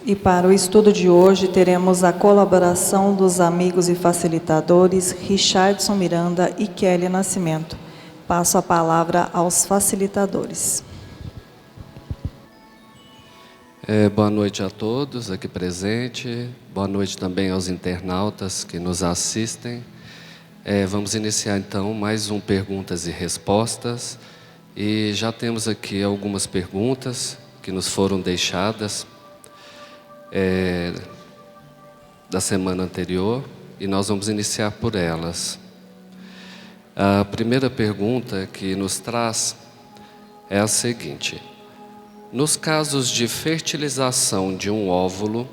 E para o estudo de hoje, teremos a colaboração dos amigos e facilitadores Richardson Miranda e Kelly Nascimento. Passo a palavra aos facilitadores. Boa noite a todos aqui presentes. Boa noite também aos internautas que nos assistem. Vamos iniciar então mais um Perguntas e Respostas. E já temos aqui algumas perguntas que nos foram deixadas da semana anterior, e nós vamos iniciar por elas. A primeira pergunta que nos traz é a seguinte: nos casos de fertilização de um óvulo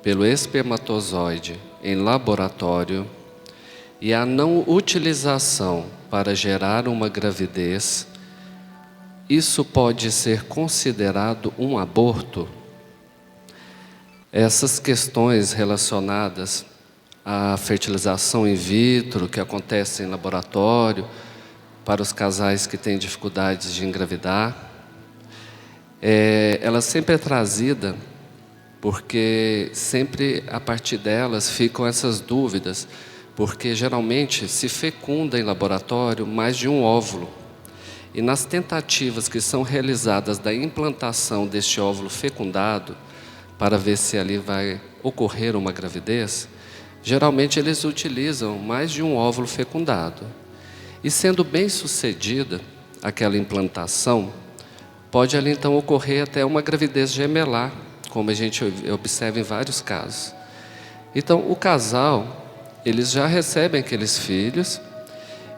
pelo espermatozoide em laboratório e a não utilização para gerar uma gravidez, isso pode ser considerado um aborto? Essas questões relacionadas à fertilização in vitro, que acontece em laboratório, para os casais que têm dificuldades de engravidar, ela sempre é trazida porque sempre a partir delas ficam essas dúvidas, porque geralmente se fecunda em laboratório mais de um óvulo. E nas tentativas que são realizadas da implantação deste óvulo fecundado, para ver se ali vai ocorrer uma gravidez, geralmente eles utilizam mais de um óvulo fecundado. E sendo bem sucedida aquela implantação, pode ali então ocorrer até uma gravidez gemelar, como a gente observa em vários casos. Então o casal, eles já recebem aqueles filhos,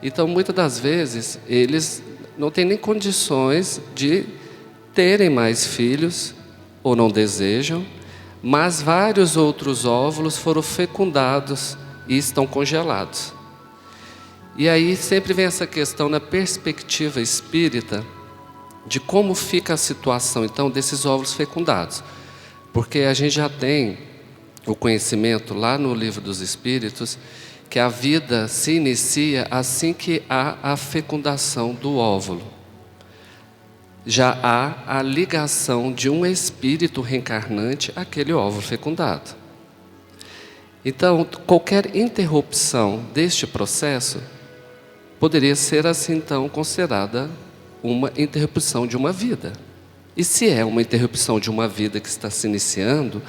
então muitas das vezes eles não têm nem condições de terem mais filhos, ou não desejam, mas vários outros óvulos foram fecundados e estão congelados. E aí sempre vem essa questão na perspectiva espírita de como fica a situação então desses óvulos fecundados. Porque a gente já tem o conhecimento lá no Livro dos Espíritos que a vida se inicia assim que há a fecundação do óvulo. Já há a ligação de um espírito reencarnante àquele óvulo fecundado. Então, qualquer interrupção deste processo poderia ser assim então considerada uma interrupção de uma vida. E se é uma interrupção de uma vida que está se iniciando,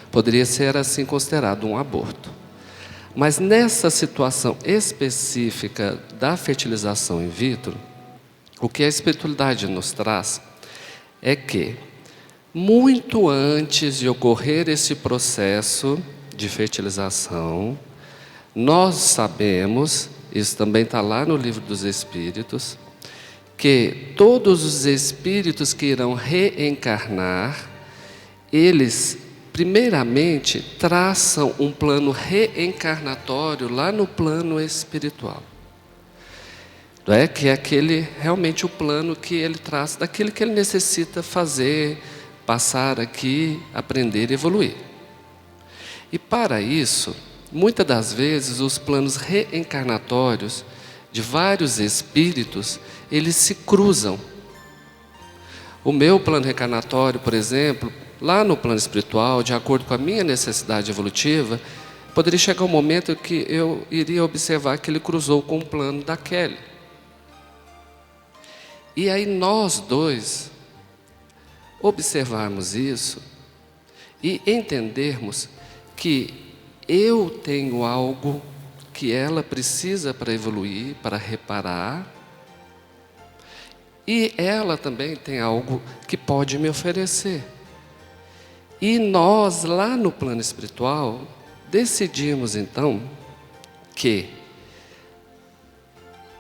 poderia ser assim considerado um aborto. Mas nessa situação específica da fertilização in vitro, o que a espiritualidade nos traz é que, muito antes de ocorrer esse processo de fertilização, nós sabemos, isso também está lá no Livro dos Espíritos, que todos os espíritos que irão reencarnar, eles, primeiramente, traçam um plano reencarnatório lá no plano espiritual. Que é aquele, realmente o plano que ele traz daquilo que ele necessita fazer, passar aqui, aprender e evoluir. E para isso, muitas das vezes os planos reencarnatórios de vários espíritos, eles se cruzam. O meu plano reencarnatório, por exemplo, lá no plano espiritual, de acordo com a minha necessidade evolutiva, poderia chegar um momento que eu iria observar que ele cruzou com o plano da Kelly. E aí nós dois observarmos isso e entendermos que eu tenho algo que ela precisa para evoluir, para reparar, e ela também tem algo que pode me oferecer. E nós, lá no plano espiritual, decidimos então que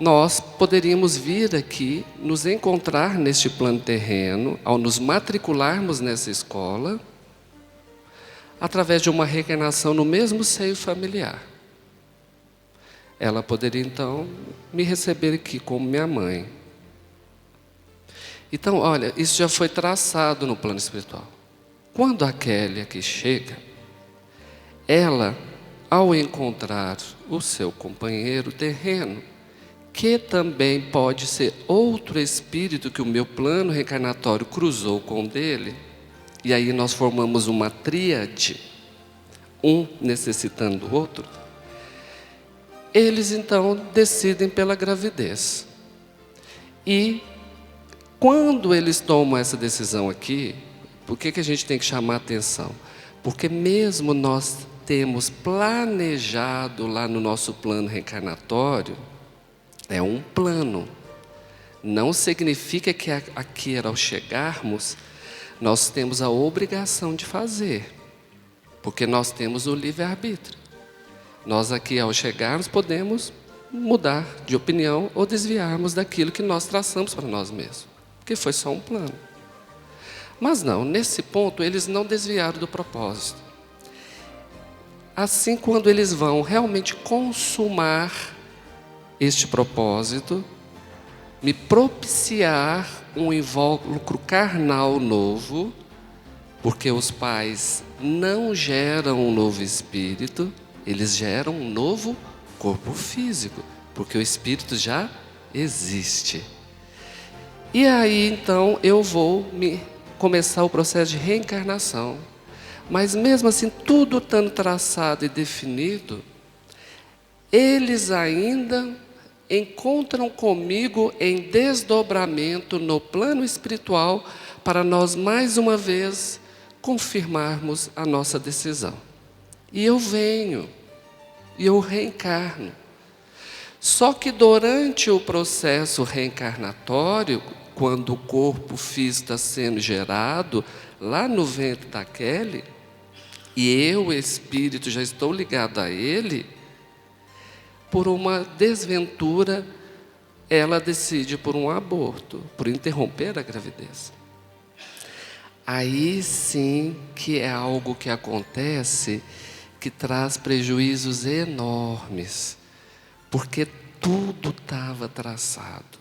nós poderíamos vir aqui, nos encontrar neste plano terreno, ao nos matricularmos nessa escola, através de uma reencarnação no mesmo seio familiar. Ela poderia então me receber aqui como minha mãe. Então, olha, isso já foi traçado no plano espiritual. Quando a Kelly aqui chega, ela, ao encontrar o seu companheiro terreno, que também pode ser outro espírito que o meu plano reencarnatório cruzou com o dele, e aí nós formamos uma tríade, um necessitando do outro, eles então decidem pela gravidez. E quando eles tomam essa decisão aqui, por que a gente tem que chamar a atenção? Porque mesmo nós temos planejado lá no nosso plano reencarnatório, é um plano. Não significa que aqui, ao chegarmos, nós temos a obrigação de fazer, porque nós temos o livre-arbítrio. Nós aqui, ao chegarmos, podemos mudar de opinião ou desviarmos daquilo que nós traçamos para nós mesmos, porque foi só um plano. Mas não, nesse ponto, eles não desviaram do propósito. Assim, quando eles vão realmente consumar este propósito, me propiciar um invólucro carnal novo, porque os pais não geram um novo espírito, eles geram um novo corpo físico, porque o espírito já existe. E aí, então, eu vou começar o processo de reencarnação. Mas mesmo assim, tudo estando traçado e definido, eles ainda encontram comigo em desdobramento no plano espiritual para nós, mais uma vez, confirmarmos a nossa decisão. E eu venho, e eu reencarno. Só que durante o processo reencarnatório, quando o corpo físico está sendo gerado, lá no ventre da Kelly, e eu, espírito, já estou ligado a ele, por uma desventura, ela decide por um aborto, por interromper a gravidez. Aí sim que é algo que acontece que traz prejuízos enormes, porque tudo estava traçado,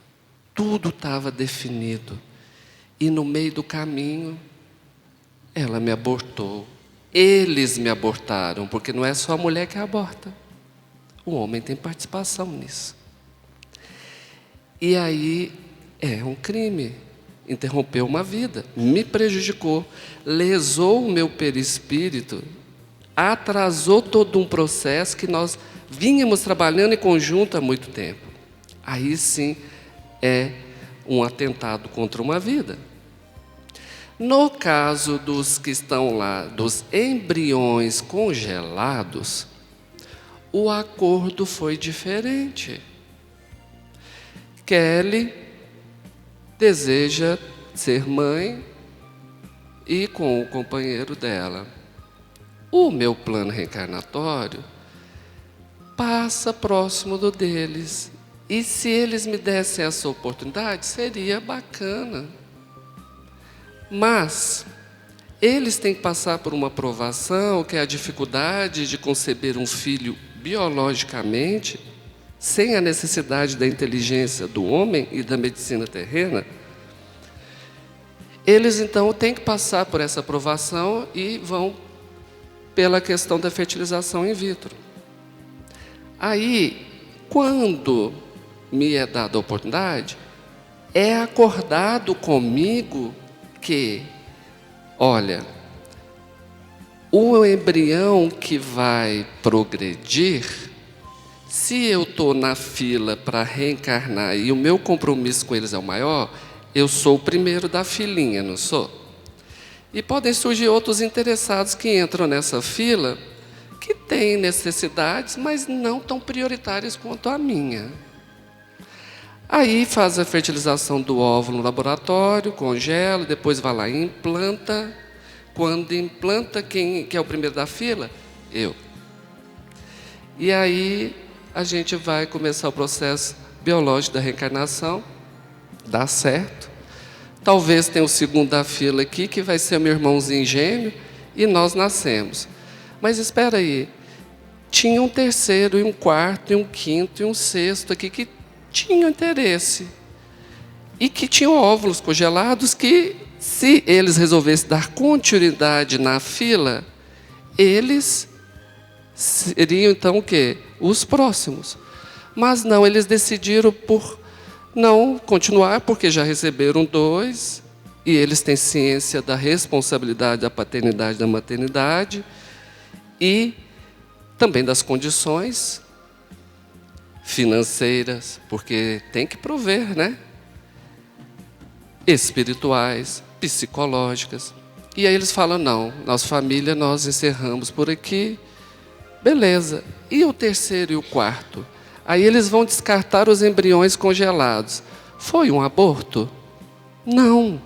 tudo estava definido, e no meio do caminho, ela me abortou. Eles me abortaram, porque não é só a mulher que aborta. O homem tem participação nisso. E aí é um crime. Interrompeu uma vida, me prejudicou, lesou o meu perispírito, atrasou todo um processo que nós vínhamos trabalhando em conjunto há muito tempo. Aí sim é um atentado contra uma vida. No caso dos que estão lá, dos embriões congelados, o acordo foi diferente. Kelly deseja ser mãe e com o companheiro dela. O meu plano reencarnatório passa próximo do deles. E se eles me dessem essa oportunidade, seria bacana. Mas eles têm que passar por uma provação, que é a dificuldade de conceber um filho biologicamente, sem a necessidade da inteligência do homem e da medicina terrena. Eles então têm que passar por essa provação e vão pela questão da fertilização in vitro. Aí, quando me é dada a oportunidade, é acordado comigo que, olha, o embrião que vai progredir, se eu estou na fila para reencarnar e o meu compromisso com eles é o maior, eu sou o primeiro da filinha, não sou? E podem surgir outros interessados que entram nessa fila, que têm necessidades, mas não tão prioritárias quanto a minha. Aí faz a fertilização do óvulo no laboratório, congela, depois vai lá e implanta. Quando implanta, quem que é o primeiro da fila? Eu. E aí a gente vai começar o processo biológico da reencarnação, dá certo. Talvez tenha o segundo da fila aqui, que vai ser meu irmãozinho gêmeo, e nós nascemos. Mas espera aí, tinha um terceiro, e um quarto, e um quinto, e um sexto aqui que tinham interesse. E que tinham óvulos congelados que, se eles resolvessem dar continuidade na fila, eles seriam então o quê? Os próximos. Mas não, eles decidiram por não continuar, porque já receberam 2, e eles têm ciência da responsabilidade da paternidade e da maternidade e também das condições financeiras, porque tem que prover, né? Espirituais, psicológicas. E aí eles falam, não, nossa família nós encerramos por aqui, beleza. E o terceiro e o quarto? Aí eles vão descartar os embriões congelados. Foi um aborto? Não.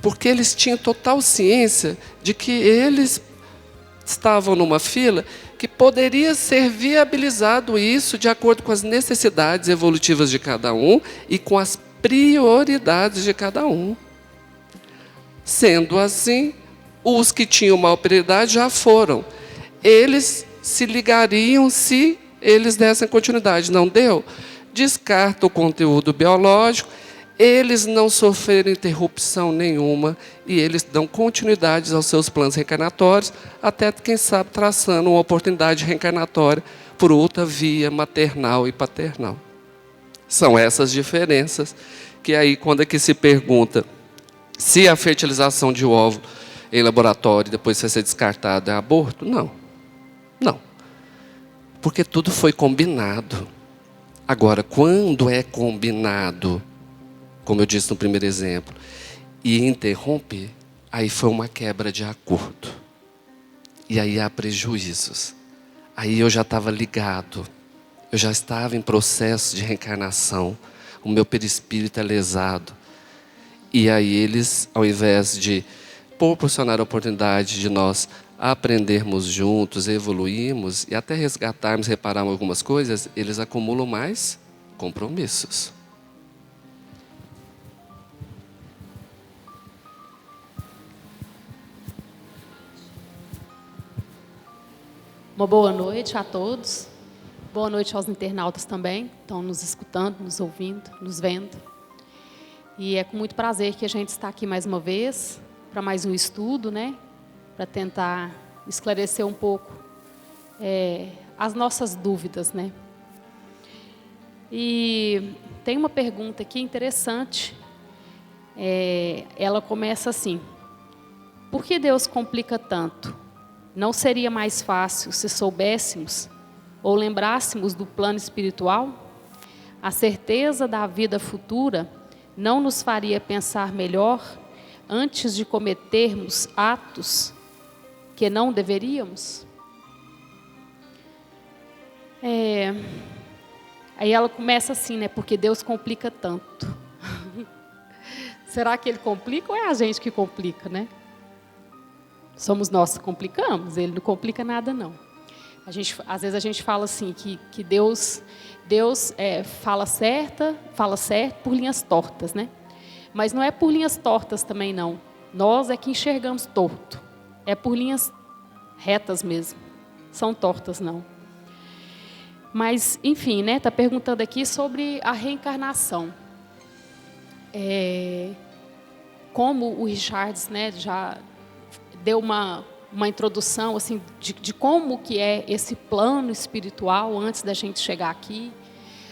Porque eles tinham total ciência de que eles estavam numa fila que poderia ser viabilizado isso de acordo com as necessidades evolutivas de cada um e com as prioridades de cada um. Sendo assim, os que tinham maior prioridade já foram. Eles se ligariam se eles dessem continuidade. Não deu? Descarta o conteúdo biológico, eles não sofreram interrupção nenhuma e eles dão continuidade aos seus planos reencarnatórios, até, quem sabe, traçando uma oportunidade reencarnatória por outra via maternal e paternal. São essas diferenças que aí, quando é que se pergunta se a fertilização de óvulo em laboratório depois vai ser descartada é aborto? Não. Não. Porque tudo foi combinado. Agora, quando é combinado, como eu disse no primeiro exemplo, e interrompe, aí foi uma quebra de acordo. E aí há prejuízos. Aí eu já estava ligado, eu já estava em processo de reencarnação, o meu perispírito é lesado. E aí eles, ao invés de proporcionar a oportunidade de nós aprendermos juntos, evoluirmos e até resgatarmos, repararmos algumas coisas, eles acumulam mais compromissos. Uma boa noite a todos. Boa noite aos internautas também, que estão nos escutando, nos ouvindo, nos vendo. E é com muito prazer que a gente está aqui mais uma vez, para mais um estudo, né? Para tentar esclarecer um pouco as nossas dúvidas, né? E tem uma pergunta aqui interessante. Ela começa assim: por que Deus complica tanto? Não seria mais fácil se soubéssemos ou lembrássemos do plano espiritual? A certeza da vida futura não nos faria pensar melhor antes de cometermos atos que não deveríamos? Aí ela começa assim, né? Porque Deus complica tanto. Será que Ele complica ou é a gente que complica, né? Somos nós que complicamos, Ele não complica nada, não. Às vezes a gente fala assim, que Deus fala certo por linhas tortas, né? Mas não é por linhas tortas também, não. Nós é que enxergamos torto. É por linhas retas mesmo. São tortas, não. Mas, enfim, né? Está perguntando aqui sobre a reencarnação. Como o Richards, né, já deu uma introdução assim, de como que é esse plano espiritual antes da gente chegar aqui,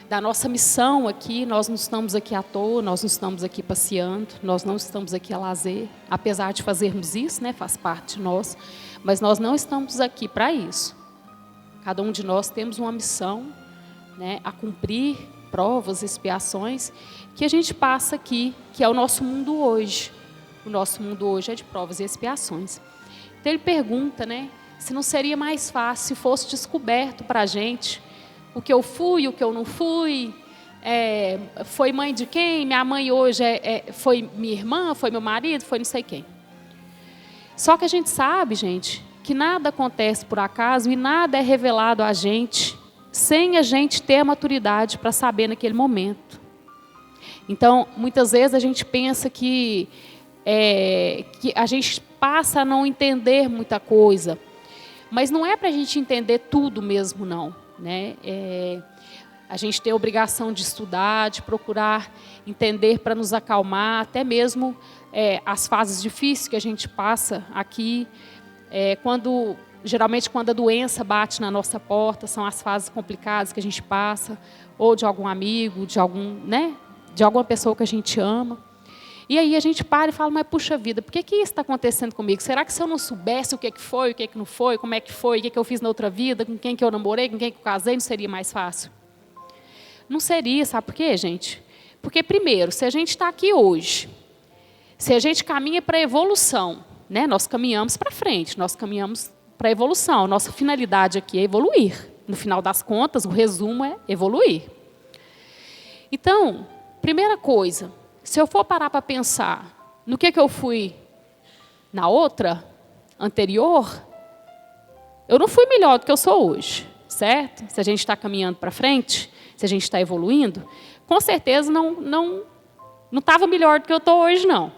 da nossa missão aqui. Nós não estamos aqui à toa, nós não estamos aqui passeando, nós não estamos aqui a lazer, apesar de fazermos isso, né, faz parte de nós, mas nós não estamos aqui para isso. Cada um de nós temos uma missão, né, a cumprir, provas, expiações, que a gente passa aqui, que é o nosso mundo hoje. O nosso mundo hoje é de provas e expiações. Então ele pergunta, né, se não seria mais fácil se fosse descoberto para a gente o que eu fui, o que eu não fui, foi mãe de quem, minha mãe hoje foi minha irmã, foi meu marido, foi não sei quem. Só que a gente sabe, gente, que nada acontece por acaso e nada é revelado a gente sem a gente ter a maturidade para saber naquele momento. Então, muitas vezes a gente pensa que a gente passa a não entender muita coisa, mas não é para a gente entender tudo mesmo, não, né? A gente tem a obrigação de estudar, de procurar entender para nos acalmar, até mesmo as fases difíceis que a gente passa aqui, geralmente quando a doença bate na nossa porta, são as fases complicadas que a gente passa, ou de algum amigo, de alguma pessoa que a gente ama. E aí a gente para e fala, mas puxa vida, por que isso está acontecendo comigo? Será que se eu não soubesse o que foi, o que não foi, como é que foi, o que eu fiz na outra vida, com quem que eu namorei, com quem que eu casei, não seria mais fácil? Não seria, sabe por quê, gente? Porque, primeiro, se a gente está aqui hoje, se a gente caminha para a evolução, né? Nós caminhamos para frente, nós caminhamos para a evolução. Nossa finalidade aqui é evoluir. No final das contas, o resumo é evoluir. Então, primeira coisa, se eu for parar para pensar no que eu fui na outra, anterior, eu não fui melhor do que eu sou hoje, certo? Se a gente está caminhando para frente, se a gente está evoluindo, com certeza não estava melhor do que eu estou hoje, não.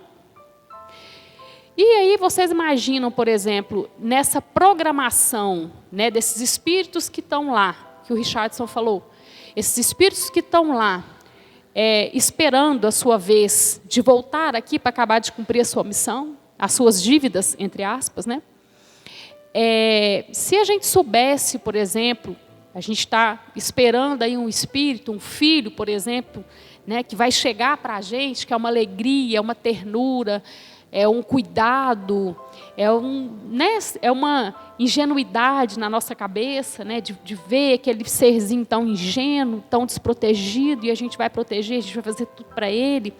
E aí vocês imaginam, por exemplo, nessa programação, né, desses espíritos que estão lá, que o Richardson falou, esses espíritos que estão lá, esperando a sua vez de voltar aqui para acabar de cumprir a sua missão, as suas dívidas, entre aspas, né? Se a gente soubesse, por exemplo, a gente está esperando aí um espírito, um filho, por exemplo, né, que vai chegar para a gente, que é uma alegria, é uma ternura, é um cuidado, é uma ingenuidade na nossa cabeça, né, de ver aquele serzinho tão ingênuo, tão desprotegido, e a gente vai proteger, a gente vai fazer tudo para ele.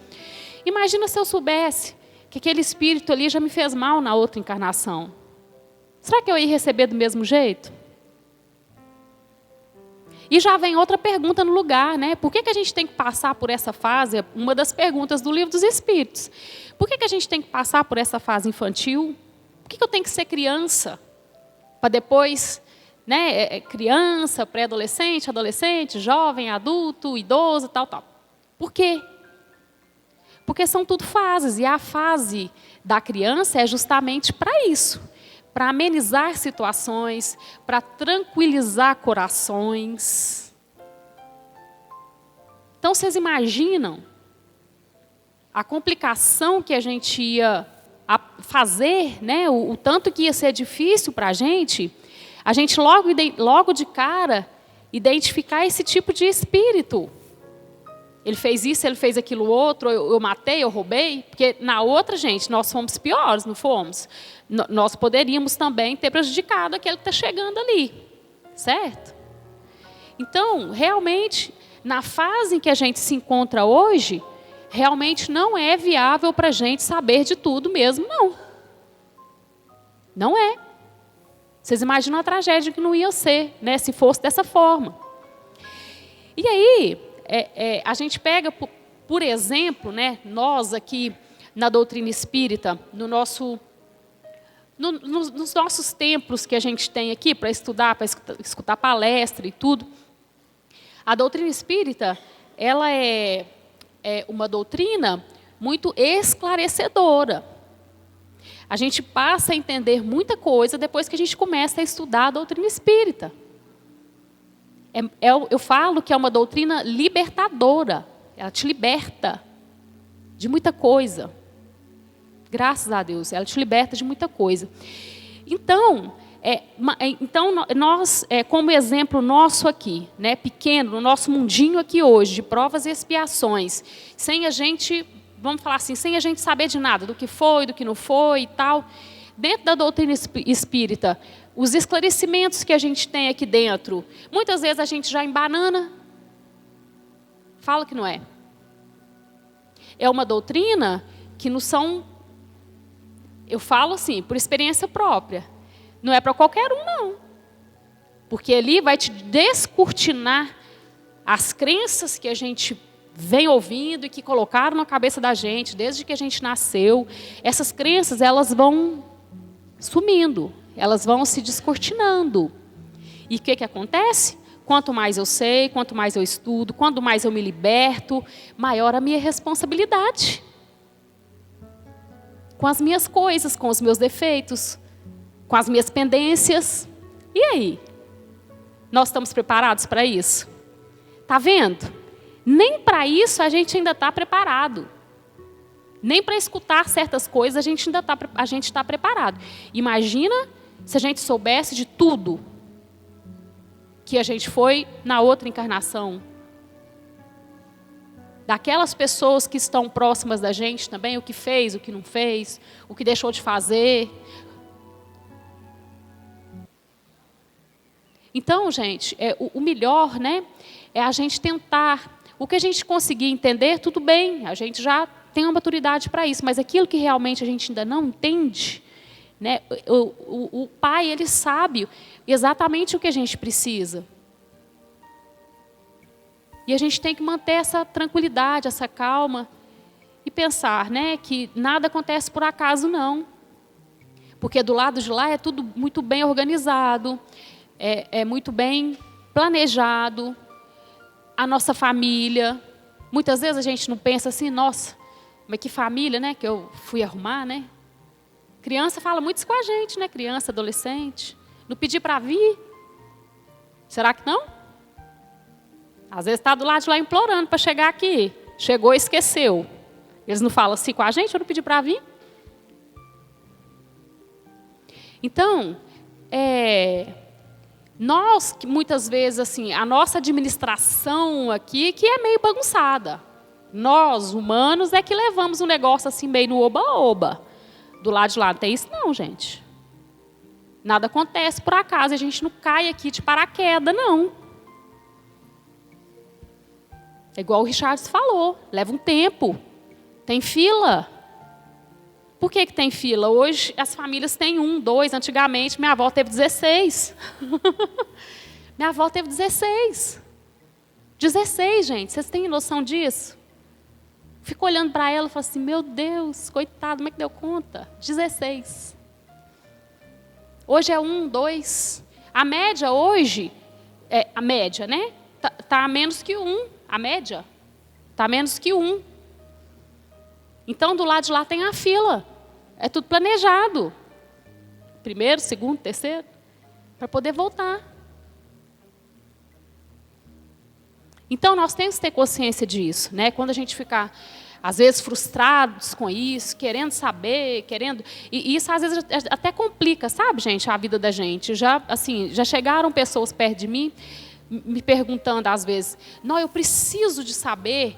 Imagina se eu soubesse que aquele espírito ali já me fez mal na outra encarnação. Será que eu ia receber do mesmo jeito? E já vem outra pergunta no lugar, né? Por que a gente tem que passar por essa fase? Uma das perguntas do Livro dos Espíritos. Por que a gente tem que passar por essa fase infantil? Por que eu tenho que ser criança? Para depois, né, criança, pré-adolescente, adolescente, jovem, adulto, idoso, tal. Por quê? Porque são tudo fases. E a fase da criança é justamente para isso. Para amenizar situações, para tranquilizar corações. Então, vocês imaginam a complicação que a gente ia fazer, né? O tanto que ia ser difícil para a gente logo de cara identificar esse tipo de espírito. Ele fez isso, ele fez aquilo outro, eu matei, eu roubei. Porque na outra, gente, nós fomos piores, não fomos? Nós poderíamos também ter prejudicado aquele que está chegando ali, certo? Então, realmente, na fase em que a gente se encontra hoje, realmente não é viável para a gente saber de tudo mesmo, não. Não é. Vocês imaginam a tragédia que não ia ser, né, se fosse dessa forma. E aí, a gente pega, por exemplo, né, nós aqui na doutrina espírita, nos nossos templos que a gente tem aqui para estudar, para escutar palestra e tudo, a doutrina espírita, ela é uma doutrina muito esclarecedora. A gente passa a entender muita coisa depois que a gente começa a estudar a doutrina espírita. Eu falo que é uma doutrina libertadora. Ela te liberta de muita coisa. Graças a Deus, ela te liberta de muita coisa. Então nós, como exemplo nosso aqui, né, pequeno, no nosso mundinho aqui hoje, de provas e expiações, sem a gente, vamos falar assim, sem a gente saber de nada, do que foi, do que não foi e tal, dentro da doutrina espírita, os esclarecimentos que a gente tem aqui dentro, muitas vezes a gente já embanana, fala que não é. É uma doutrina que não são, eu falo assim, por experiência própria, não é para qualquer um, não. Porque ali vai te descortinar as crenças que a gente vem ouvindo e que colocaram na cabeça da gente, desde que a gente nasceu. Essas crenças, elas vão sumindo, elas vão se descortinando. E o que acontece? Quanto mais eu sei, quanto mais eu estudo, quanto mais eu me liberto, maior a minha responsabilidade. Com as minhas coisas, com os meus defeitos, com as minhas pendências. E aí? Nós estamos preparados para isso? Está vendo? Nem para isso a gente ainda está preparado. Nem para escutar certas coisas a gente está preparado. Imagina se a gente soubesse de tudo que a gente foi na outra encarnação. daquelas pessoas que estão próximas da gente também, o que fez, o que não fez, o que deixou de fazer. Então, gente, o melhor, né, é a gente tentar. O que a gente conseguir entender, tudo bem, a gente já tem uma maturidade para isso, mas aquilo que realmente a gente ainda não entende, né, o Pai, ele sabe exatamente o que a gente precisa. E a gente tem que manter essa tranquilidade, essa calma, e pensar, né, que nada acontece por acaso, não. Porque do lado de lá é tudo muito bem organizado, é muito bem planejado. A nossa família, muitas vezes a gente não pensa assim, nossa, mas que família, né, que eu fui arrumar, né? Criança fala muito isso com a gente, né? Criança, adolescente. Não pedir para vir? Será que não? Às vezes está do lado de lá implorando para chegar aqui. Chegou e esqueceu. Eles não falam assim com a gente, eu não pedi para vir? Então, nós, que muitas vezes, assim, a nossa administração aqui, que é meio bagunçada. Nós, humanos, é que levamos um negócio assim, meio no oba-oba. Do lado de lá não tem isso não, gente. Nada acontece por acaso, a gente não cai aqui de paraquedas, não. É igual o Richard falou, leva um tempo. Tem fila. Por que tem fila? Hoje as famílias têm 1, 2, antigamente minha avó teve 16. Minha avó teve 16. 16, gente, vocês têm noção disso? Fico olhando para ela e falo assim, meu Deus, coitado, como é que deu conta? 16. Hoje é 1, 2. A média hoje, a média, né? Tá a menos que 1. A média está a menos que 1. Então, do lado de lá tem a fila. É tudo planejado. Primeiro, segundo, terceiro. Para poder voltar. Então, nós temos que ter consciência disso, né? Quando a gente ficar, às vezes, frustrados com isso, querendo saber, querendo... E isso, às vezes, até complica, sabe, gente, a vida da gente. Já chegaram pessoas perto de mim, me perguntando, às vezes, não, eu preciso de saber,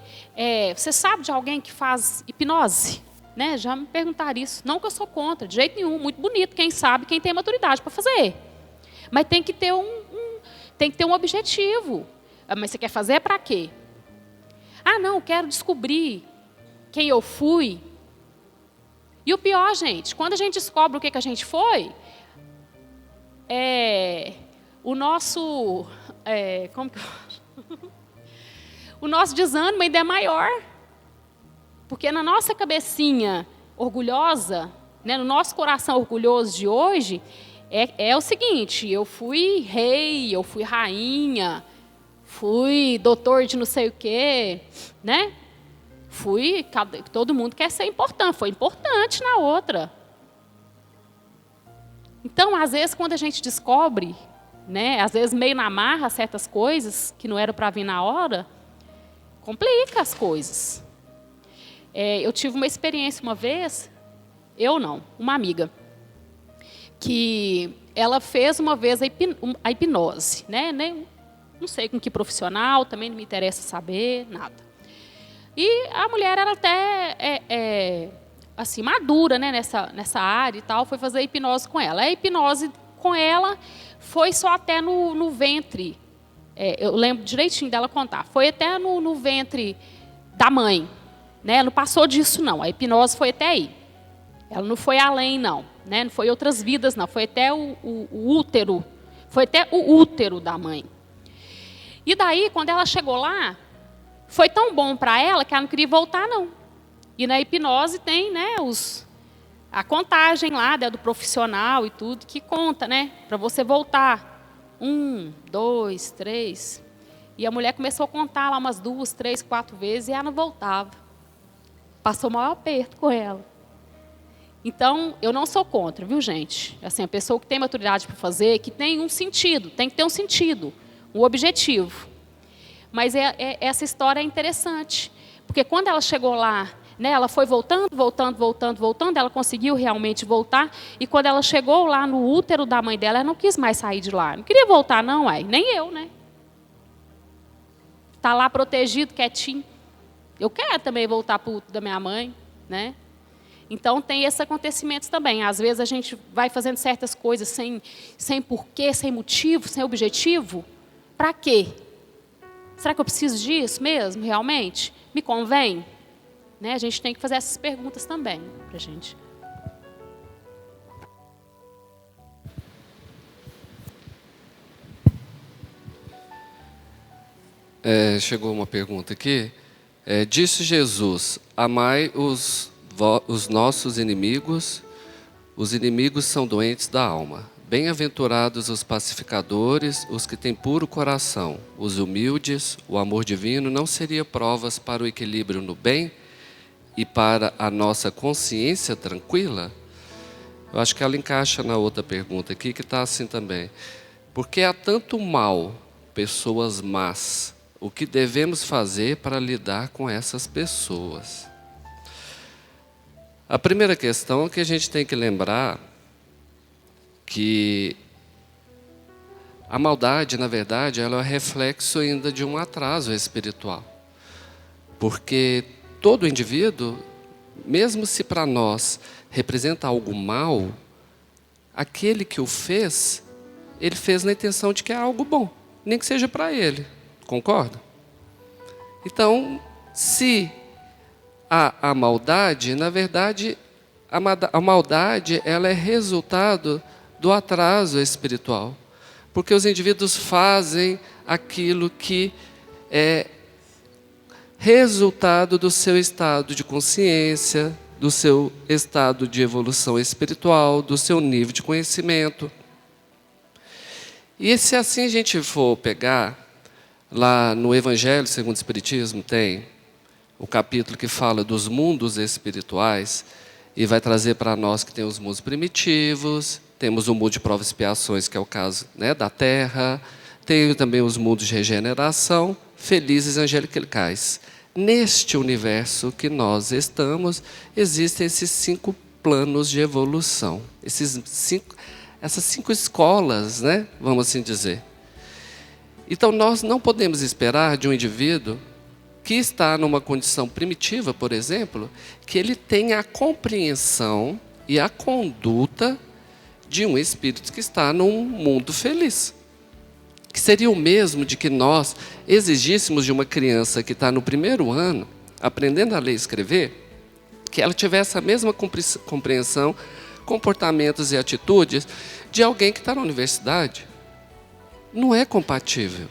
você sabe de alguém que faz hipnose? Né? Já me perguntaram isso. Não que eu sou contra, de jeito nenhum, muito bonito, quem sabe, quem tem maturidade para fazer. Mas tem que ter um objetivo. Mas você quer fazer para quê? Ah, não, eu quero descobrir quem eu fui. E o pior, gente, quando a gente descobre o que a gente foi, o nosso... como que eu... O nosso desânimo ainda é maior. Porque na nossa cabecinha orgulhosa, né, no nosso coração orgulhoso de hoje, é o seguinte, eu fui rei, eu fui rainha, fui doutor de não sei o quê, né? Todo mundo quer ser importante, foi importante na outra. Então, às vezes, quando a gente descobre, né, às vezes meio na marra, certas coisas que não eram para vir na hora, complica as coisas. Eu tive uma experiência uma vez, uma amiga, que ela fez uma vez a hipnose, né? Não sei com que profissional, também não me interessa saber, nada. E a mulher era até assim, madura, né, nessa área e tal, foi fazer a hipnose com ela. A hipnose com ela foi só até no ventre, eu lembro direitinho dela contar, foi até no ventre da mãe. Né? Não passou disso, não. A hipnose foi até aí. Ela não foi além, não. Né? Não foi outras vidas, não. Foi até o útero. Foi até o útero da mãe. E daí, quando ela chegou lá, foi tão bom para ela que ela não queria voltar, não. E na hipnose tem, né, a contagem lá, né, do profissional e tudo, que conta, né, para você voltar. 1, 2, 3. E a mulher começou a contar lá umas 2, 3, 4 vezes e ela não voltava. Passou o maior aperto com ela. Então, eu não sou contra, viu, gente? Assim, a pessoa que tem maturidade para fazer, que tem um sentido, tem que ter um sentido, um objetivo. Mas essa história é interessante, porque quando ela chegou lá, né, ela foi voltando, ela conseguiu realmente voltar, e quando ela chegou lá no útero da mãe dela, ela não quis mais sair de lá. Não queria voltar, não, nem eu, né? Está lá protegido, quietinho. Eu quero também voltar para o útero da minha mãe, né? Então, tem esses acontecimentos também. Às vezes, a gente vai fazendo certas coisas sem porquê, sem motivo, sem objetivo. Para quê? Será que eu preciso disso mesmo, realmente? Me convém? Né? A gente tem que fazer essas perguntas também para a gente. Chegou uma pergunta aqui. Disse Jesus: amai os nossos inimigos, os inimigos são doentes da alma. Bem-aventurados os pacificadores, os que têm puro coração, os humildes. O amor divino não seria provas para o equilíbrio no bem e para a nossa consciência tranquila? Eu acho que ela encaixa na outra pergunta aqui, que está assim também. Porque há tanto mal, pessoas más, o que devemos fazer para lidar com essas pessoas? A primeira questão é que a gente tem que lembrar que a maldade, na verdade, ela é reflexo ainda de um atraso espiritual. Porque todo indivíduo, mesmo se para nós representa algo mal, aquele que o fez, ele fez na intenção de que é algo bom, nem que seja para ele. Concorda? Então, se a maldade, na verdade, a maldade ela é resultado do atraso espiritual. Porque os indivíduos fazem aquilo que é resultado do seu estado de consciência, do seu estado de evolução espiritual, do seu nível de conhecimento. E se assim a gente for pegar, lá no Evangelho segundo o Espiritismo tem o capítulo que fala dos mundos espirituais e vai trazer para nós que tem os mundos primitivos, temos o mundo de provas e expiações, que é o caso, né, da Terra, tem também os mundos de regeneração, felizes e angelicais. Neste universo que nós estamos, existem esses 5 planos de evolução, essas 5 escolas, né, vamos assim dizer. Então, nós não podemos esperar de um indivíduo que está numa condição primitiva, por exemplo, que ele tenha a compreensão e a conduta de um espírito que está num mundo feliz. Que seria o mesmo de que nós exigíssemos de uma criança que está no primeiro ano, aprendendo a ler e escrever, que ela tivesse a mesma compreensão, comportamentos e atitudes de alguém que está na universidade. Não é compatível.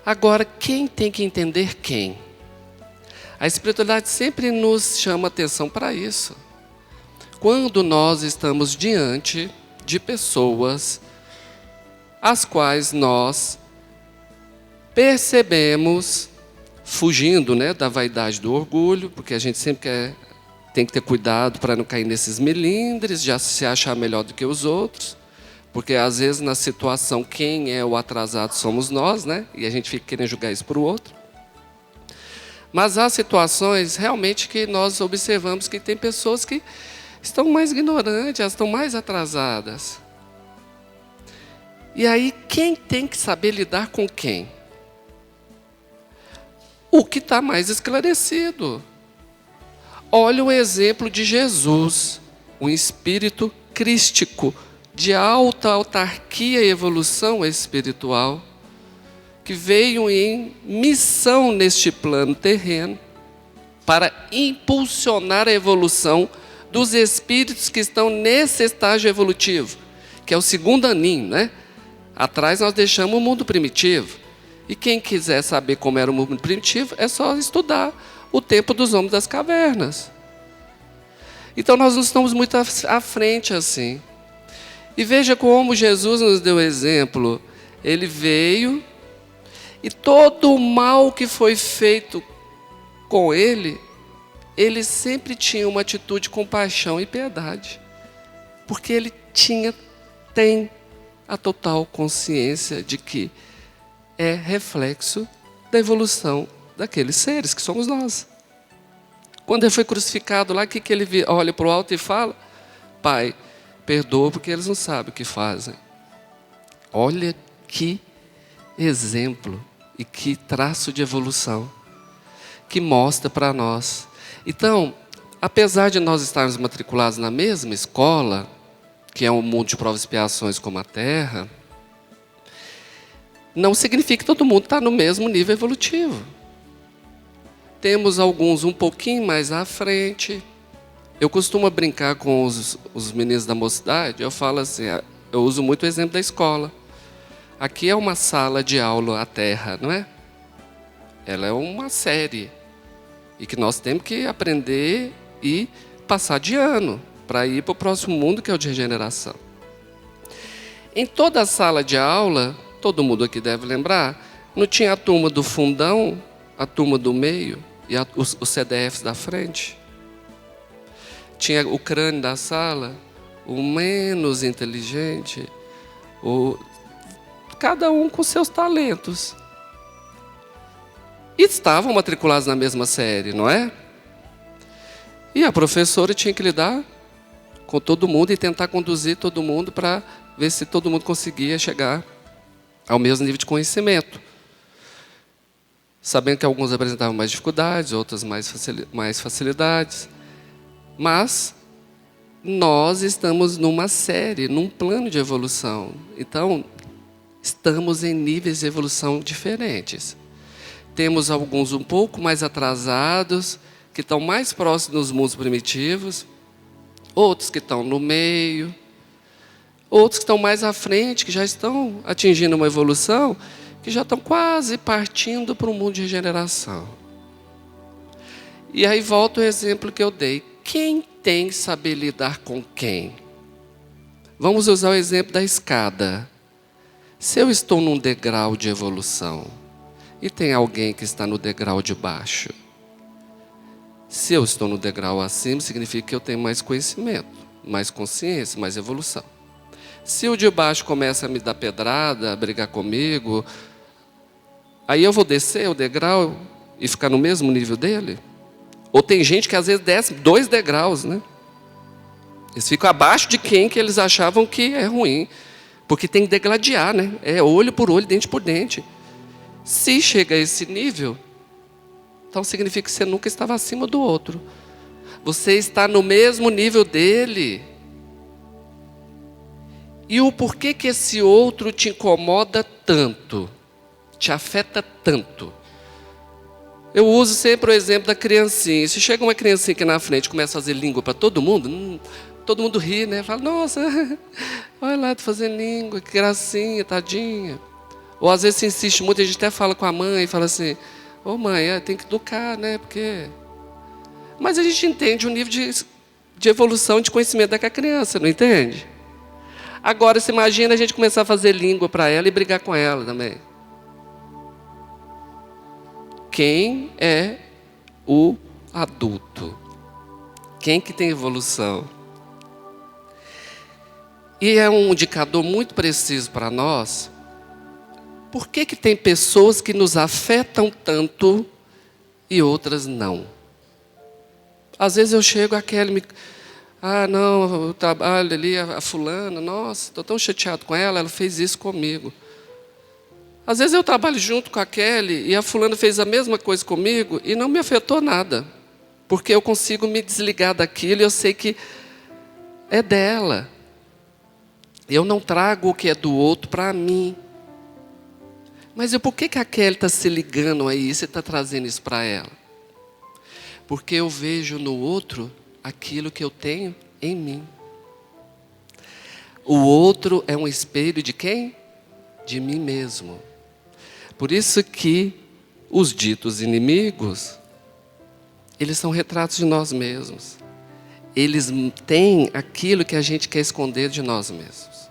Agora, quem tem que entender quem? A espiritualidade sempre nos chama atenção para isso. Quando nós estamos diante de pessoas as quais nós percebemos, fugindo, né, da vaidade do orgulho, porque a gente sempre tem que ter cuidado para não cair nesses melindres, de se achar melhor do que os outros. Porque, às vezes, na situação, quem é o atrasado somos nós, né? E a gente fica querendo julgar isso para o outro. Mas há situações, realmente, que nós observamos que tem pessoas que estão mais ignorantes, elas estão mais atrasadas. E aí, quem tem que saber lidar com quem? O que está mais esclarecido. Olha o exemplo de Jesus, um espírito crístico, de alta autarquia e evolução espiritual, que veio em missão neste plano terreno, para impulsionar a evolução dos espíritos que estão nesse estágio evolutivo, que é o segundo aninho, né? Atrás nós deixamos o mundo primitivo. E quem quiser saber como era o mundo primitivo, é só estudar o tempo dos homens das cavernas. Então nós não estamos muito à frente assim. E veja como Jesus nos deu exemplo. Ele veio e todo o mal que foi feito com ele sempre tinha uma atitude de compaixão e piedade. Porque ele tem a total consciência de que é reflexo da evolução daqueles seres que somos nós. Quando ele foi crucificado lá, o que ele olha para o alto e fala? Pai, perdoa porque eles não sabem o que fazem. Olha que exemplo e que traço de evolução. que mostra para nós. Então, apesar de nós estarmos matriculados na mesma escola, que é um mundo de provas e expiações como a Terra, não significa que todo mundo está no mesmo nível evolutivo. Temos alguns um pouquinho mais à frente. Eu costumo brincar com os meninos da mocidade, eu falo assim, eu uso muito o exemplo da escola. Aqui é uma sala de aula, a Terra, não é? Ela é uma série. E que nós temos que aprender e passar de ano, para ir para o próximo mundo, que é o de regeneração. Em toda a sala de aula, todo mundo aqui deve lembrar, não tinha a turma do fundão, a turma do meio e os CDFs da frente. Tinha o crânio da sala, o menos inteligente, cada um com seus talentos. E estavam matriculados na mesma série, não é? E a professora tinha que lidar com todo mundo e tentar conduzir todo mundo para ver se todo mundo conseguia chegar ao mesmo nível de conhecimento. Sabendo que alguns apresentavam mais dificuldades, outros mais facilidades. Mas nós estamos numa série, num plano de evolução. Então, estamos em níveis de evolução diferentes. Temos alguns um pouco mais atrasados, que estão mais próximos dos mundos primitivos, outros que estão no meio, outros que estão mais à frente, que já estão atingindo uma evolução, que já estão quase partindo para um mundo de regeneração. E aí volta o exemplo que eu dei. Quem tem que saber lidar com quem? Vamos usar o exemplo da escada. Se eu estou num degrau de evolução e tem alguém que está no degrau de baixo, se eu estou no degrau acima, significa que eu tenho mais conhecimento, mais consciência, mais evolução. Se o de baixo começa a me dar pedrada, a brigar comigo, aí eu vou descer o degrau e ficar no mesmo nível dele? Ou tem gente que às vezes desce 2 degraus, né? Eles ficam abaixo de quem que eles achavam que é ruim. Porque tem que degladiar, né? É olho por olho, dente por dente. Se chega a esse nível, então significa que você nunca estava acima do outro. Você está no mesmo nível dele. E o porquê que esse outro te incomoda tanto, te afeta tanto? Eu uso sempre o exemplo da criancinha. Se chega uma criancinha aqui na frente e começa a fazer língua para todo mundo ri, né? Fala, nossa, olha lá, tô fazendo língua, que gracinha, tadinha. Ou às vezes se insiste muito, a gente até fala com a mãe e fala assim, ô mãe, tem que educar, né? Porque... Mas a gente entende o nível de evolução, de conhecimento daquela criança, não entende? Agora, você imagina a gente começar a fazer língua para ela e brigar com ela também. Quem é o adulto? Quem que tem evolução? E é um indicador muito preciso para nós. Por que tem pessoas que nos afetam tanto e outras não? Às vezes eu chego, a Kelly não, eu trabalho ali, a fulana, nossa, estou tão chateado com ela fez isso comigo. Às vezes eu trabalho junto com a Kelly e a fulana fez a mesma coisa comigo e não me afetou nada. Porque eu consigo me desligar daquilo e eu sei que é dela. Eu não trago o que é do outro para mim. Mas por que a Kelly está se ligando aí e você está trazendo isso para ela? Porque eu vejo no outro aquilo que eu tenho em mim. O outro é um espelho de quem? De mim mesmo. Por isso que os ditos inimigos, eles são retratos de nós mesmos. Eles têm aquilo que a gente quer esconder de nós mesmos.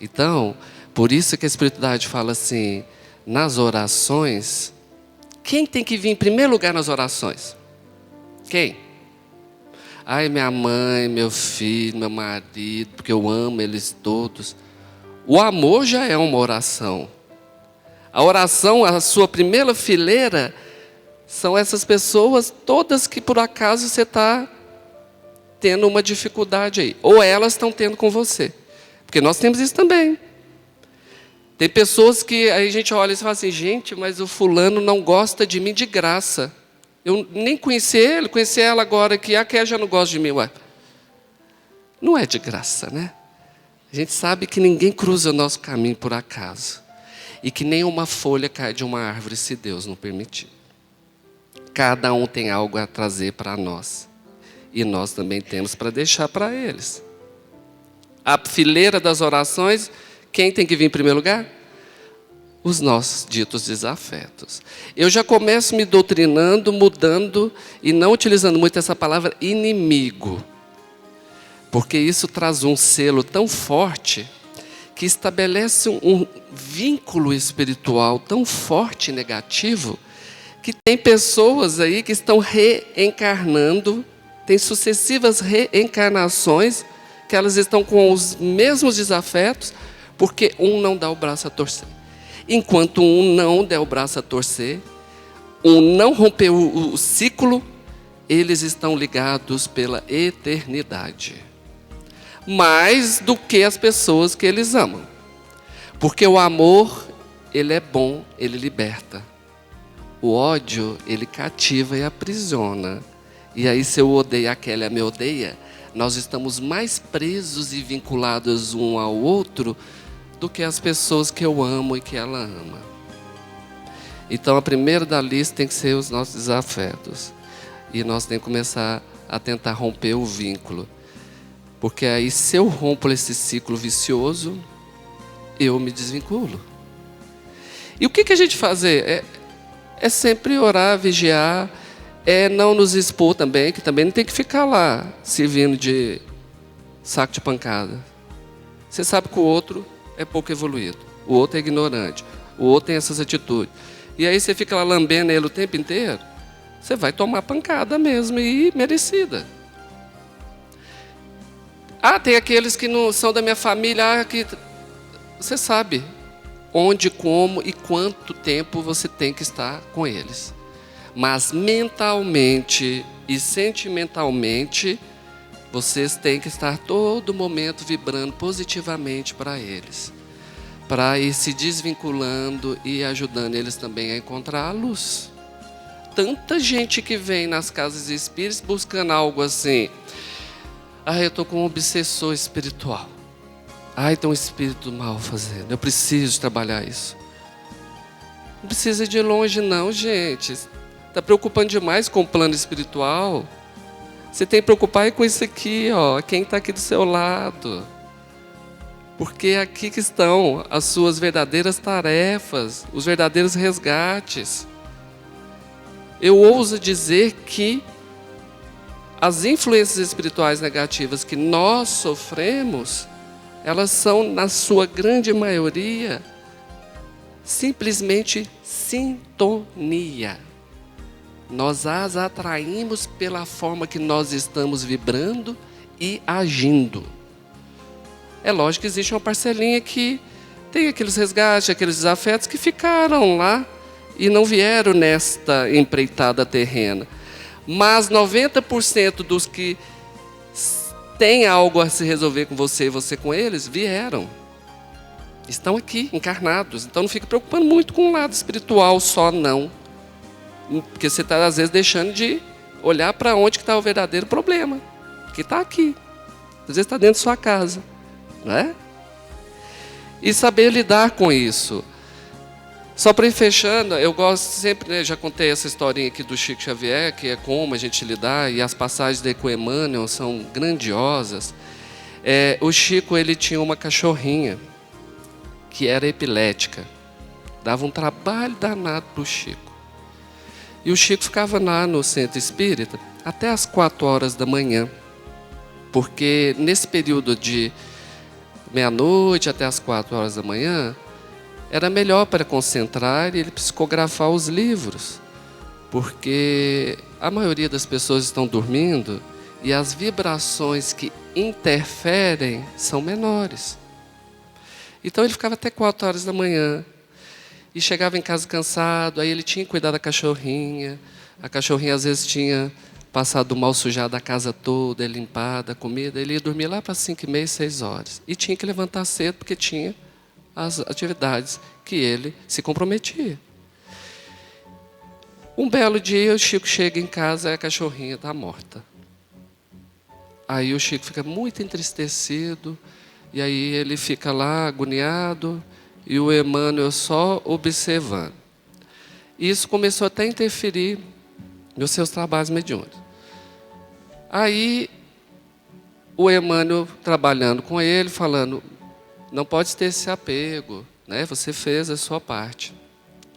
Então, por isso que a espiritualidade fala assim, nas orações, quem tem que vir em primeiro lugar nas orações? Quem? Ai, minha mãe, meu filho, meu marido, porque eu amo eles todos. O amor já é uma oração. A oração, a sua primeira fileira, são essas pessoas todas que por acaso você está tendo uma dificuldade aí. Ou elas estão tendo com você. Porque nós temos isso também. Tem pessoas que aí a gente olha e fala assim, gente, mas o fulano não gosta de mim de graça. Eu nem conheci ele, conheci ela agora que a Kéia já não gosta de mim. Ué, não é de graça, né? A gente sabe que ninguém cruza o nosso caminho por acaso. E que nenhuma folha cai de uma árvore se Deus não permitir. Cada um tem algo a trazer para nós. E nós também temos para deixar para eles. A fileira das orações, quem tem que vir em primeiro lugar? Os nossos ditos desafetos. Eu já começo me doutrinando, mudando e não utilizando muito essa palavra inimigo. Porque isso traz um selo tão forte que estabelece um vínculo espiritual tão forte e negativo que tem pessoas aí que estão reencarnando, tem sucessivas reencarnações que elas estão com os mesmos desafetos porque um não dá o braço a torcer. Enquanto um não der o braço a torcer, um não rompeu o ciclo, eles estão ligados pela eternidade. Mais do que as pessoas que eles amam. Porque o amor, ele é bom, ele liberta. O ódio, ele cativa e aprisiona. E aí se eu odeio a Kéia me odeia, nós estamos mais presos e vinculados um ao outro do que as pessoas que eu amo e que ela ama. Então a primeira da lista tem que ser os nossos desafetos. E nós temos que começar a tentar romper o vínculo. Porque aí se eu rompo esse ciclo vicioso, eu me desvinculo. E o que a gente fazer? É sempre orar, vigiar, não nos expor também, que também não tem que ficar lá servindo de saco de pancada. Você sabe que o outro é pouco evoluído, o outro é ignorante, o outro tem essas atitudes. E aí você fica lá lambendo ele o tempo inteiro, você vai tomar pancada mesmo e merecida. Tem aqueles que não são da minha família, que você sabe onde, como e quanto tempo você tem que estar com eles. Mas mentalmente e sentimentalmente, vocês têm que estar todo momento vibrando positivamente para eles. Para ir se desvinculando e ajudando eles também a encontrar a luz. Tanta gente que vem nas casas espíritas buscando algo assim. Eu estou com um obsessor espiritual. Tem um espírito mal fazendo. Eu preciso trabalhar isso. Não precisa ir de longe não, gente. Está preocupando demais com o plano espiritual. Você tem que preocupar com isso aqui, quem está aqui do seu lado. Porque é aqui que estão as suas verdadeiras tarefas, os verdadeiros resgates. Eu ouso dizer que as influências espirituais negativas que nós sofremos, elas são, na sua grande maioria, simplesmente sintonia. Nós as atraímos pela forma que nós estamos vibrando e agindo. É lógico que existe uma parcelinha que tem aqueles resgates, aqueles desafetos que ficaram lá e não vieram nesta empreitada terrena. Mas 90% dos que têm algo a se resolver com você e você com eles, vieram. Estão aqui, encarnados. Então não fique preocupando muito com o lado espiritual só, não. Porque você está, às vezes, deixando de olhar para onde está o verdadeiro problema. Que está aqui. Às vezes está dentro da sua casa. Não é? E saber lidar com isso. Só para ir fechando, eu gosto sempre, já contei essa historinha aqui do Chico Xavier, que é como a gente lidar, e as passagens de Emmanuel são grandiosas. O Chico, ele tinha uma cachorrinha que era epilética. Dava um trabalho danado para o Chico. E o Chico ficava lá no centro espírita até as 4 horas da manhã. Porque nesse período de meia-noite até as 4 horas da manhã, era melhor para concentrar e ele psicografar os livros. Porque a maioria das pessoas estão dormindo e as vibrações que interferem são menores. Então ele ficava até 4 horas da manhã. E chegava em casa cansado, aí ele tinha que cuidar da cachorrinha. A cachorrinha às vezes tinha passado mal sujado a casa toda, limpada, a comida. Ele ia dormir lá para 5h30, 6 horas. E tinha que levantar cedo porque tinha as atividades que ele se comprometia. Um belo dia, o Chico chega em casa e a cachorrinha está morta. Aí o Chico fica muito entristecido, e aí ele fica lá agoniado, e o Emmanuel só observando. Isso começou até a interferir nos seus trabalhos mediúnicos. Aí o Emmanuel trabalhando com ele, falando, não pode ter esse apego, né? Você fez a sua parte.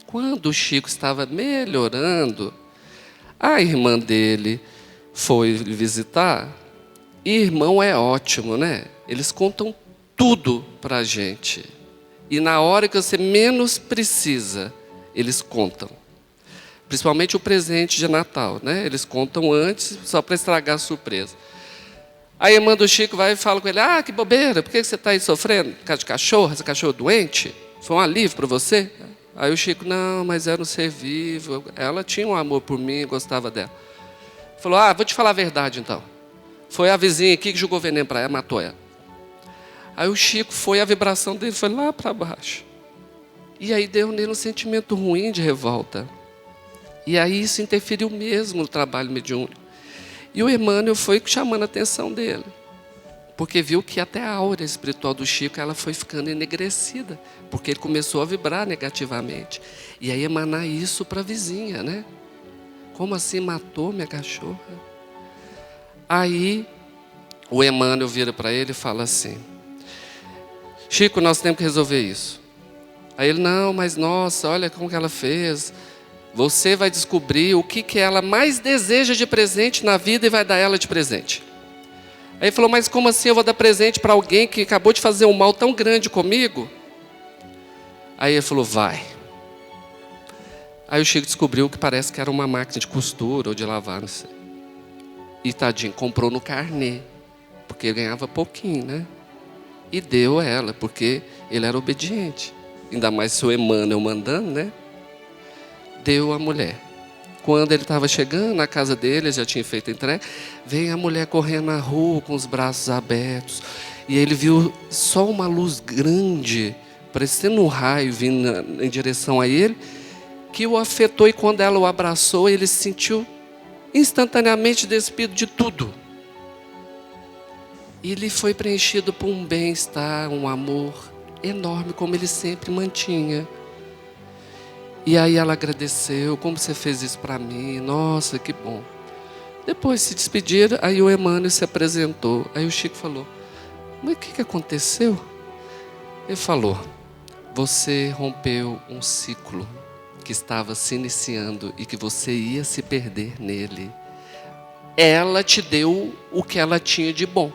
Quando o Chico estava melhorando, a irmã dele foi visitar. E irmão é ótimo, né? Eles contam tudo para a gente. E na hora que você menos precisa, eles contam. Principalmente o presente de Natal, né? Eles contam antes, só para estragar a surpresa. Aí a irmã do Chico vai e fala com ele, que bobeira, por que você está aí sofrendo? Por causa de cachorro, esse cachorro doente? Foi um alívio para você? Aí o Chico, não, mas era um ser vivo, ela tinha um amor por mim, gostava dela. Falou, vou te falar a verdade então. Foi a vizinha aqui que jogou veneno para ela, matou ela. Aí o Chico a vibração dele foi lá para baixo. E aí deu nele um sentimento ruim de revolta. E aí isso interferiu mesmo no trabalho mediúnico. E o Emmanuel foi chamando a atenção dele. Porque viu que até a aura espiritual do Chico ela foi ficando enegrecida. Porque ele começou a vibrar negativamente. E aí emanar isso para a vizinha, né? Como assim matou minha cachorra? Aí o Emmanuel vira para ele e fala assim, Chico, nós temos que resolver isso. Aí ele, não, mas nossa, olha como que ela fez. Você vai descobrir o que ela mais deseja de presente na vida e vai dar ela de presente. Aí ele falou, mas como assim eu vou dar presente para alguém que acabou de fazer um mal tão grande comigo? Aí ele falou, vai. Aí o Chico descobriu que parece que era uma máquina de costura ou de lavar, não sei. E tadinho, comprou no carnê, porque ele ganhava pouquinho, né? E deu a ela, porque ele era obediente. Ainda mais se o Emmanuel mandando, né? Deu a mulher. Quando ele estava chegando na casa dele, ele já tinha feito a entrega, vem a mulher correndo na rua com os braços abertos. E ele viu só uma luz grande, parecendo um raio vindo em direção a ele, que o afetou, e quando ela o abraçou, ele se sentiu instantaneamente despido de tudo. E ele foi preenchido por um bem-estar, um amor enorme, como ele sempre mantinha. E aí ela agradeceu, como você fez isso para mim, nossa, que bom. Depois se despediram, aí o Emmanuel se apresentou. Aí o Chico falou, mas o que aconteceu? Ele falou, você rompeu um ciclo que estava se iniciando e que você ia se perder nele. Ela te deu o que ela tinha de bom,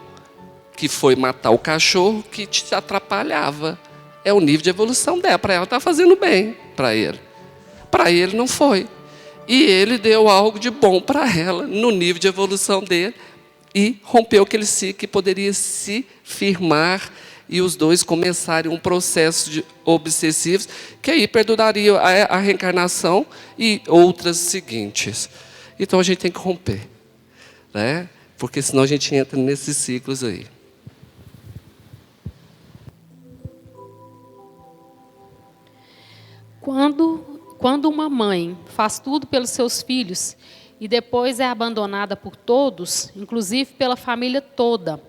que foi matar o cachorro que te atrapalhava. É o nível de evolução dela. Para ela está fazendo bem, para ele. Para ele não foi. E ele deu algo de bom para ela, no nível de evolução dele, e rompeu aquele ciclo que poderia se firmar, e os dois começarem um processo de obsessivos, que aí perduraria a reencarnação e outras seguintes. Então a gente tem que romper, né? Porque senão a gente entra nesses ciclos aí. Quando uma mãe faz tudo pelos seus filhos e depois é abandonada por todos, inclusive pela família toda,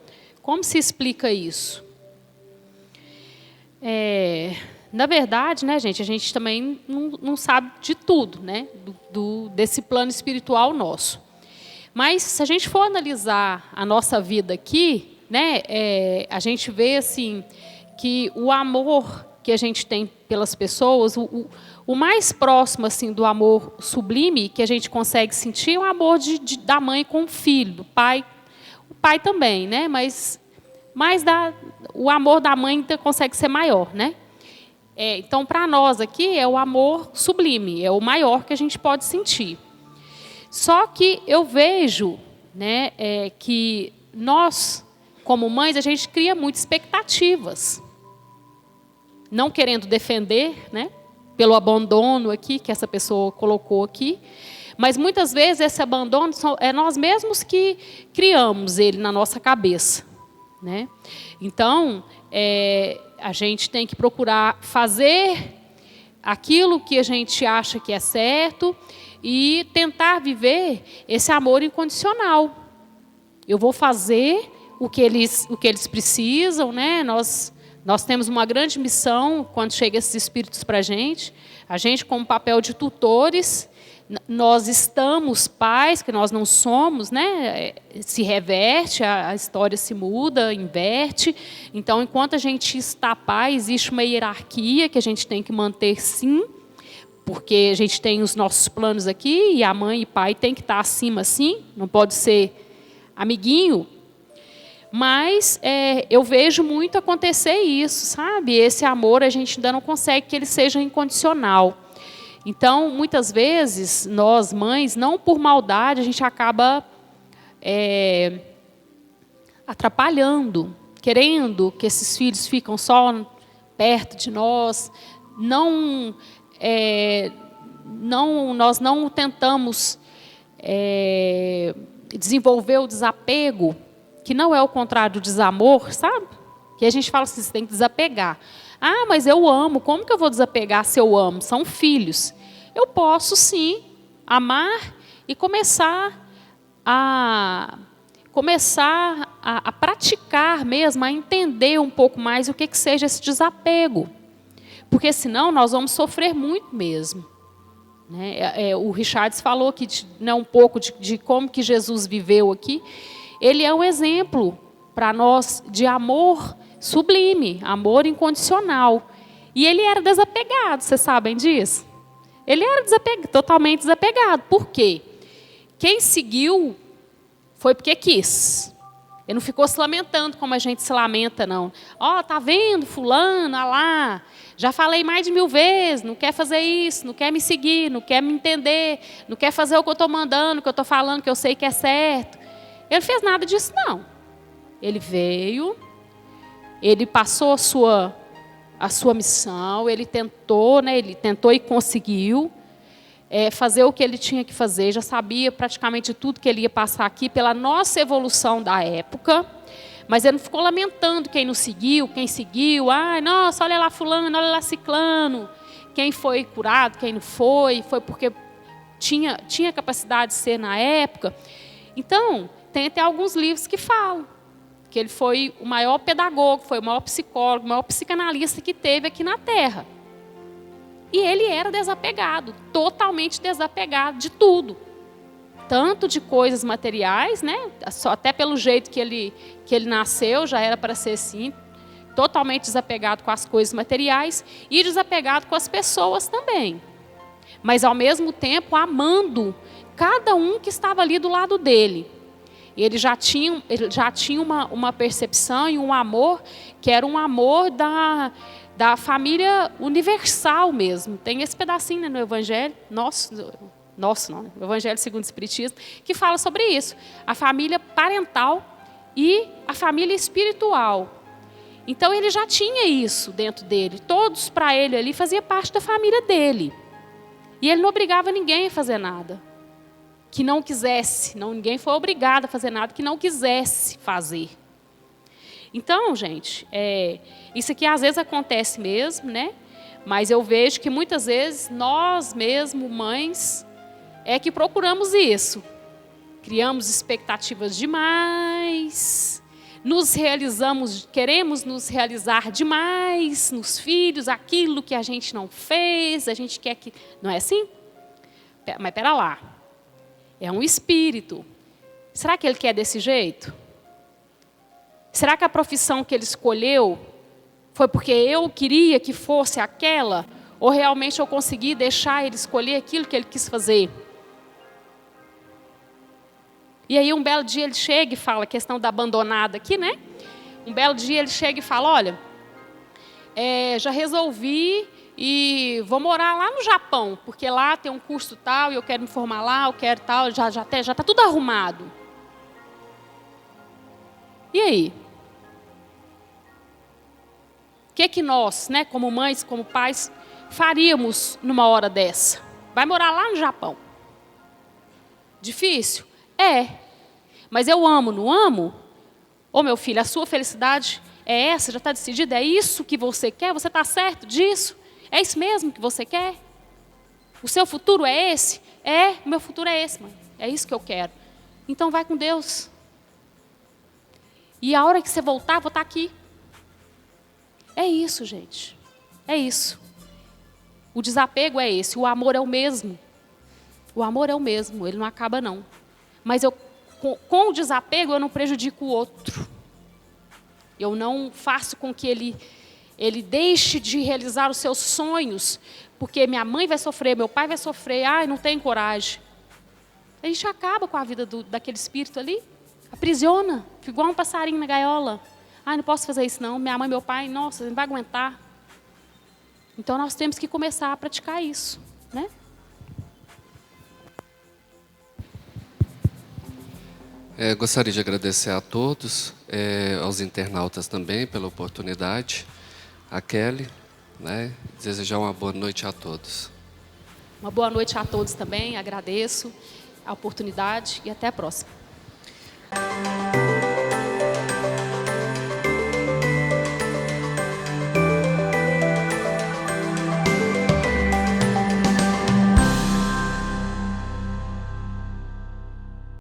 como se explica isso? Na verdade, né, gente, a gente também não sabe de tudo, né, desse plano espiritual nosso. Mas se a gente for analisar a nossa vida aqui, né, a gente vê assim que o amor que a gente tem pelas pessoas, o mais próximo assim do amor sublime que a gente consegue sentir é o amor da mãe com o filho, do pai, o pai também, né? Mas o amor da mãe consegue ser maior, né? Então, para nós aqui é o amor sublime, é o maior que a gente pode sentir. Só que eu vejo, né, que nós, como mães, a gente cria muitas expectativas. Não querendo defender, né, pelo abandono aqui, que essa pessoa colocou aqui, mas muitas vezes esse abandono é nós mesmos que criamos ele na nossa cabeça, né? Então, a gente tem que procurar fazer aquilo que a gente acha que é certo e tentar viver esse amor incondicional. Eu vou fazer o que eles precisam, né? Nós temos uma grande missão quando chega esses espíritos para a gente, como papel de tutores, nós estamos pais, que nós não somos, né? Se reverte, a história se muda, inverte. Então, enquanto a gente está pai, existe uma hierarquia que a gente tem que manter, sim, porque a gente tem os nossos planos aqui e a mãe e pai tem que estar acima, sim, não pode ser amiguinho. Mas eu vejo muito acontecer isso, sabe? Esse amor a gente ainda não consegue que ele seja incondicional. Então, muitas vezes, nós mães, não por maldade, a gente acaba atrapalhando, querendo que esses filhos fiquem só perto de nós. Nós não tentamos desenvolver o desapego, que não é o contrário do desamor, sabe? Que a gente fala assim, você tem que desapegar. Ah, mas eu amo, como que eu vou desapegar se eu amo? São filhos. Eu posso, sim, amar e começar a praticar mesmo, a entender um pouco mais o que seja esse desapego. Porque senão nós vamos sofrer muito mesmo. Né? O Richards falou que, né, um pouco de como que Jesus viveu aqui. Ele é um exemplo para nós de amor sublime, amor incondicional. E ele era desapegado, vocês sabem disso? Ele era totalmente desapegado. Por quê? Quem seguiu foi porque quis. Ele não ficou se lamentando como a gente se lamenta, não. Ó, tá vendo fulano, ah lá, já falei mais de 1000 vezes, não quer fazer isso, não quer me seguir, não quer me entender, não quer fazer o que eu estou mandando, o que eu estou falando, que eu sei que é certo. Ele não fez nada disso, não. Ele veio, ele passou a sua missão, ele tentou, né, e conseguiu fazer o que ele tinha que fazer, já sabia praticamente tudo que ele ia passar aqui pela nossa evolução da época, mas ele não ficou lamentando quem não seguiu, quem seguiu, ai, nossa, olha lá fulano, olha lá ciclano, quem foi curado, quem não foi porque tinha capacidade de ser na época. Então, tem até alguns livros que falam que ele foi o maior pedagogo, foi o maior psicólogo, o maior psicanalista que teve aqui na Terra. E ele era desapegado, totalmente desapegado de tudo. Tanto de coisas materiais, né? Até pelo jeito que ele nasceu, já era para ser assim, totalmente desapegado com as coisas materiais e desapegado com as pessoas também. Mas, ao mesmo tempo, amando cada um que estava ali do lado dele. E ele já tinha uma percepção e um amor que era um amor da família universal mesmo. Tem esse pedacinho, né, no Evangelho, no Evangelho segundo o Espiritismo, que fala sobre isso. A família parental e a família espiritual. Então, ele já tinha isso dentro dele. Todos, para ele ali, fazia parte da família dele. E ele não obrigava ninguém a fazer nada que não quisesse. Ninguém foi obrigado a fazer nada que não quisesse fazer. Então, gente, isso aqui às vezes acontece mesmo, né? Mas eu vejo que muitas vezes nós mesmos, mães, que procuramos isso. Criamos expectativas demais, queremos nos realizar demais nos filhos, aquilo que a gente não fez, a gente quer que... Não é assim? Mas espera lá. É um espírito. Será que ele quer desse jeito? Será que a profissão que ele escolheu foi porque eu queria que fosse aquela? Ou realmente eu consegui deixar ele escolher aquilo que ele quis fazer? E aí um belo dia ele chega e fala, a questão da abandonada aqui, né? Um belo dia ele chega e fala, olha, já resolvi e vou morar lá no Japão, porque lá tem um curso tal e eu quero me formar lá, eu quero tal, já está tudo arrumado. E aí? O que nós, né, como mães, como pais, faríamos numa hora dessa? Vai morar lá no Japão. Difícil? Mas eu amo, não amo? Ô meu filho, a sua felicidade é essa, já está decidida? É isso que você quer? Você está certo disso? É isso mesmo que você quer? O seu futuro é esse? É, o meu futuro é esse, mãe. É isso que eu quero. Então vai com Deus. E a hora que você voltar, vou estar aqui. É isso, gente. É isso. O desapego é esse. O amor é o mesmo. O amor é o mesmo. Ele não acaba, não. Mas com o desapego, eu não prejudico o outro. Eu não faço com que ele deixe de realizar os seus sonhos, porque minha mãe vai sofrer, meu pai vai sofrer, ai, não tem coragem. A gente acaba com a vida daquele espírito ali, aprisiona, fica igual um passarinho na gaiola. Ai, não posso fazer isso não, minha mãe e meu pai, nossa, não vai aguentar. Então nós temos que começar a praticar isso, né? Gostaria de agradecer a todos, aos internautas também pela oportunidade, a Kelly, né? Desejar uma boa noite a todos. Uma boa noite a todos também, agradeço a oportunidade e até a próxima.